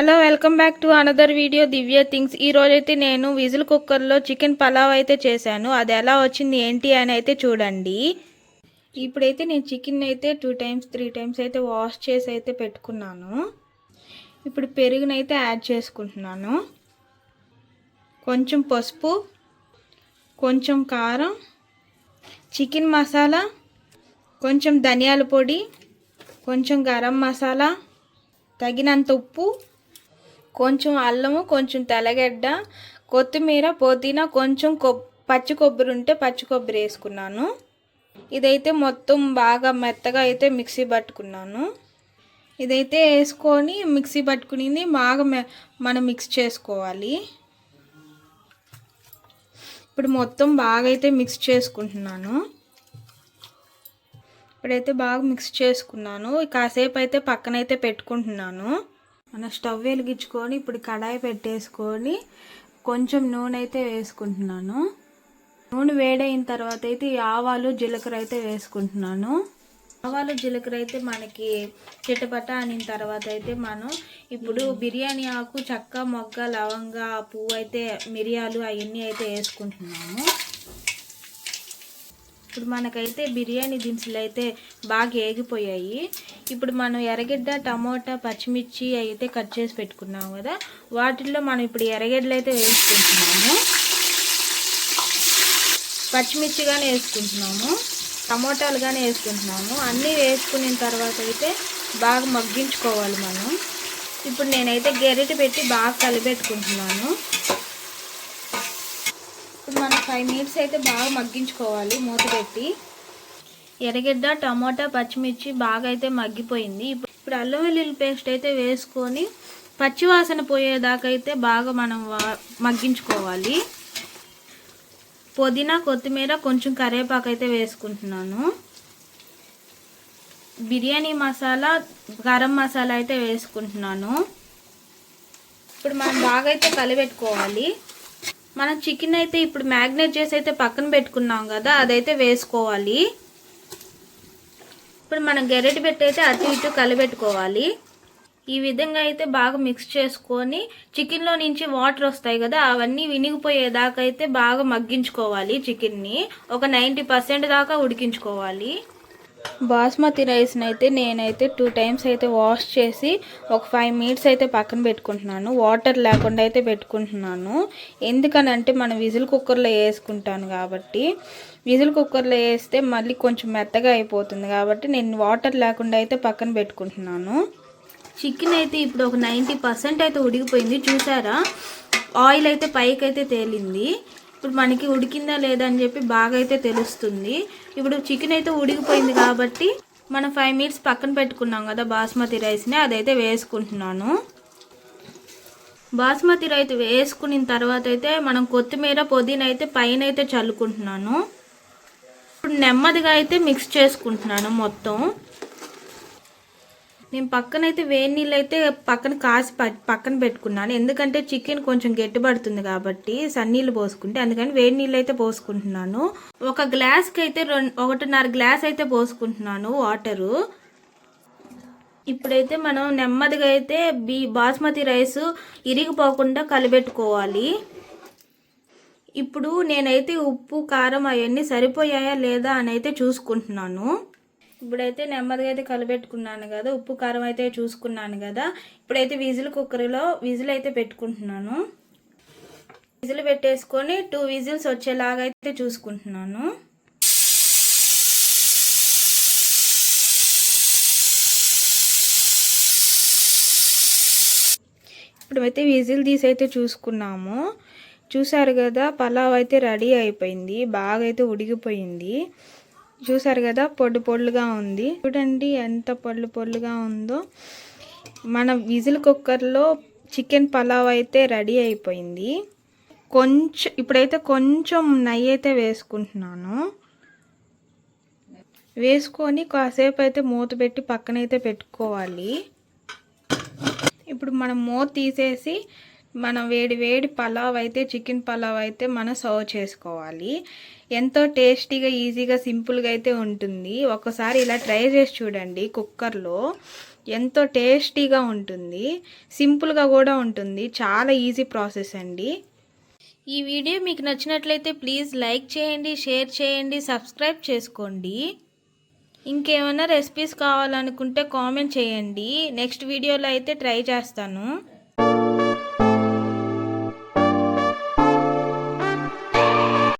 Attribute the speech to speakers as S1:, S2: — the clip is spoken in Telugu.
S1: Hello welcome back to another video Divya things. ఈ రోజైతే నేను విజిల్ కుక్కర్లో చికెన్ పలావ్ అయితే చేశాను. అది ఎలా వచ్చింది ఏంటి అని అయితే చూడండి. ఇప్పుడైతే నేను చికెన్ అయితే 2 times 3 times అయితే వాష్ చేసి అయితే పెట్టుకున్నాను. ఇప్పుడు పెరుగునైతే యాడ్ చేసుకుంటున్నాను. కొంచెం పసుపు, కొంచెం కారం, చికెన్ మసాలా, కొంచెం ధనియాల పొడి, కొంచెం గరం మసాలా, తగినంత ఉప్పు, కొంచెం అల్లము, కొంచెం తెల్లగడ్డ, కొత్తిమీర, పుదీనా, కొంచెం పచ్చి కొబ్బరి ఉంటే పచ్చి కొబ్బరి వేసుకున్నాను. ఇదైతే మొత్తం బాగా మెత్తగా అయితే మిక్సీ పట్టుకున్నాను. ఇదైతే వేసుకొని మిక్సీ పట్టుకుని బాగా మనం మిక్స్ చేసుకోవాలి. ఇప్పుడు మొత్తం బాగా అయితే మిక్స్ చేసుకుంటున్నాను. ఇప్పుడైతే బాగా మిక్స్ చేసుకున్నాను. కాసేపు అయితే పక్కనైతే పెట్టుకుంటున్నాను. మన స్టవ్ వెలిగించుకొని ఇప్పుడు కడాయి పెట్టేసుకొని కొంచెం నూనె అయితే వేసుకుంటున్నాను. నూనె వేడైన తర్వాత అయితే ఆవాలు జీలకర్ర అయితే వేసుకుంటున్నాను. ఆవాలు జీలకర్ర అయితే మనకి చిటపట అనిన తర్వాత అయితే మనం ఇప్పుడు బిర్యానీ ఆకు, చెక్క, మొగ్గ, లవంగ, పువ్వు అయితే మిరియాలు అవన్నీ అయితే వేసుకుంటున్నాము. ఇప్పుడు మనకైతే బిర్యానీ దినుసులు అయితే బాగా ఏగిపోయాయి. ఇప్పుడు మనం ఎర్రగడ్డ, టమోటా, పచ్చిమిర్చి అయితే కట్ చేసి పెట్టుకున్నాము కదా, వాటిల్లో మనం ఇప్పుడు ఎర్రగడ్డలు అయితే వేసుకుంటున్నాము. పచ్చిమిర్చి కానీ వేసుకుంటున్నాము, టమోటాలు కానీ వేసుకుంటున్నాము. అన్నీ వేసుకున్న తర్వాత అయితే బాగా మగ్గించుకోవాలి మనం. ఇప్పుడు నేనైతే గెరిటె పెట్టి బాగా కలిపెట్టుకుంటున్నాను. మనం 5 minutes అయితే బాగా మగ్గించుకోవాలి మూత పెట్టి. ఎర్రగడ్డ, టమోటా, పచ్చిమిర్చి బాగా అయితే మగ్గిపోయింది. ఇప్పుడు అల్లం వెల్లుల్లి పేస్ట్ అయితే వేసుకొని పచ్చివాసన పోయేదాకా అయితే బాగా మనం మగ్గించుకోవాలి. పుదీనా, కొత్తిమీర, కొంచెం కరివేపాకు అయితే వేసుకుంటున్నాను. బిర్యానీ మసాలా, గరం మసాలా అయితే వేసుకుంటున్నాను. ఇప్పుడు మనం బాగా అయితే కలిపెట్టుకోవాలి. మనం చికెన్ అయితే ఇప్పుడు మ్యాగ్నేట్ చేసి అయితే పక్కన పెట్టుకున్నాం కదా, అదైతే వేసుకోవాలి. ఇప్పుడు మనం గెరెటి పెట్టి అయితే అటు ఇటు కలిపెట్టుకోవాలి. ఈ విధంగా అయితే బాగా మిక్స్ చేసుకొని చికెన్లో నుంచి వాటర్ వస్తాయి కదా, అవన్నీ వినిగిపోయేదాకా అయితే బాగా మగ్గించుకోవాలి. చికెన్ని ఒక 90% దాకా ఉడికించుకోవాలి. బాస్మతి రైస్ని అయితే నేనైతే 2 times అయితే వాష్ చేసి ఒక 5 minutes అయితే పక్కన పెట్టుకుంటున్నాను. వాటర్ లేకుండా అయితే పెట్టుకుంటున్నాను. ఎందుకనంటే మనం విజిల్ కుక్కర్లో వేసుకుంటాను కాబట్టి, విజిల్ కుక్కర్లో వేస్తే మళ్ళీ కొంచెం మెత్తగా అయిపోతుంది కాబట్టి నేను వాటర్ లేకుండా అయితే పక్కన పెట్టుకుంటున్నాను. చికెన్ అయితే ఇప్పుడు ఒక 90% అయితే ఉడికిపోయింది. చూసారా, ఆయిల్ అయితే పైకి అయితే తేలింది. ఇప్పుడు మనకి ఉడికిందా లేదా అని చెప్పి బాగా అయితే తెలుస్తుంది. ఇప్పుడు చికెన్ అయితే ఉడికిపోయింది కాబట్టి మనం 5 minutes పక్కన పెట్టుకున్నాం కదా బాస్మతి రైస్ని, అదైతే వేసుకుంటున్నాను. బాస్మతి రైస్ వేసుకున్న తర్వాత అయితే మనం కొత్తిమీర, పుదీనా అయితే పైన అయితే చల్లుకుంటున్నాను. ఇప్పుడు నెమ్మదిగా అయితే మిక్స్ చేసుకుంటున్నాను మొత్తం. నేను పక్కనైతే వేడి నీళ్ళు అయితే పక్కన కాసి పక్కన పెట్టుకున్నాను. ఎందుకంటే చికెన్ కొంచెం గట్టిపడుతుంది కాబట్టి సన్నీళ్ళు పోసుకుంటే, అందుకని వేడి నీళ్ళు అయితే పోసుకుంటున్నాను. ఒక గ్లాస్కి అయితే 1.5 గ్లాస్ అయితే పోసుకుంటున్నాను వాటరు. ఇప్పుడైతే మనం నెమ్మదిగా అయితే బాస్మతి రైస్ ఇరిగిపోకుండా కలిపెట్టుకోవాలి. ఇప్పుడు నేనైతే ఉప్పు, కారం అవన్నీ సరిపోయాయా లేదా అని అయితే చూసుకుంటున్నాను. ఇప్పుడైతే నెమ్మదిగా అయితే కలిపెట్టుకున్నాను కదా, ఉప్పు కారం అయితే చూసుకున్నాను కదా. ఇప్పుడైతే విజిల్ కుక్కర్లో విజిల్ అయితే పెట్టుకుంటున్నాను. విజిల్ పెట్టేసుకొని 2 విజిల్స్ వచ్చేలాగా అయితే చూసుకుంటున్నాను. ఇప్పుడైతే విజిల్ తీసి అయితే చూసుకున్నాము. చూసారు కదా, పలావ్ అయితే రెడీ అయిపోయింది. బాగా అయితే ఉడికిపోయింది. చూసారు కదా, పొడి పొడిగా ఉంది. చూడండి ఎంత పొడిగా ఉందో. మన విజిల్ కుక్కర్లో చికెన్ పలావ్ అయితే రెడీ అయిపోయింది. ఇప్పుడైతే కొంచెం నెయ్యి అయితే వేసుకుంటున్నాను. వేసుకొని కాసేపు అయితే మూత పెట్టి పక్కనైతే పెట్టుకోవాలి. ఇప్పుడు మనం మూత తీసేసి మనం వేడి వేడి పలావ్ అయితే, చికెన్ పలావ్ అయితే మనం సర్వ్ చేసుకోవాలి. ఎంతో టేస్టీగా, ఈజీగా, సింపుల్గా అయితే ఉంటుంది. ఒకసారి ఇలా ట్రై చేసి చూడండి. కుక్కర్లో ఎంతో టేస్టీగా ఉంటుంది, సింపుల్గా కూడా ఉంటుంది. చాలా ఈజీ ప్రాసెస్ అండి. ఈ వీడియో మీకు నచ్చినట్లయితే ప్లీజ్ లైక్ చేయండి, షేర్ చేయండి, సబ్స్క్రైబ్ చేసుకోండి. ఇంకేమైనా రెసిపీస్ కావాలనుకుంటే కామెంట్ చేయండి. నెక్స్ట్ వీడియోలో అయితే ట్రై చేస్తాను.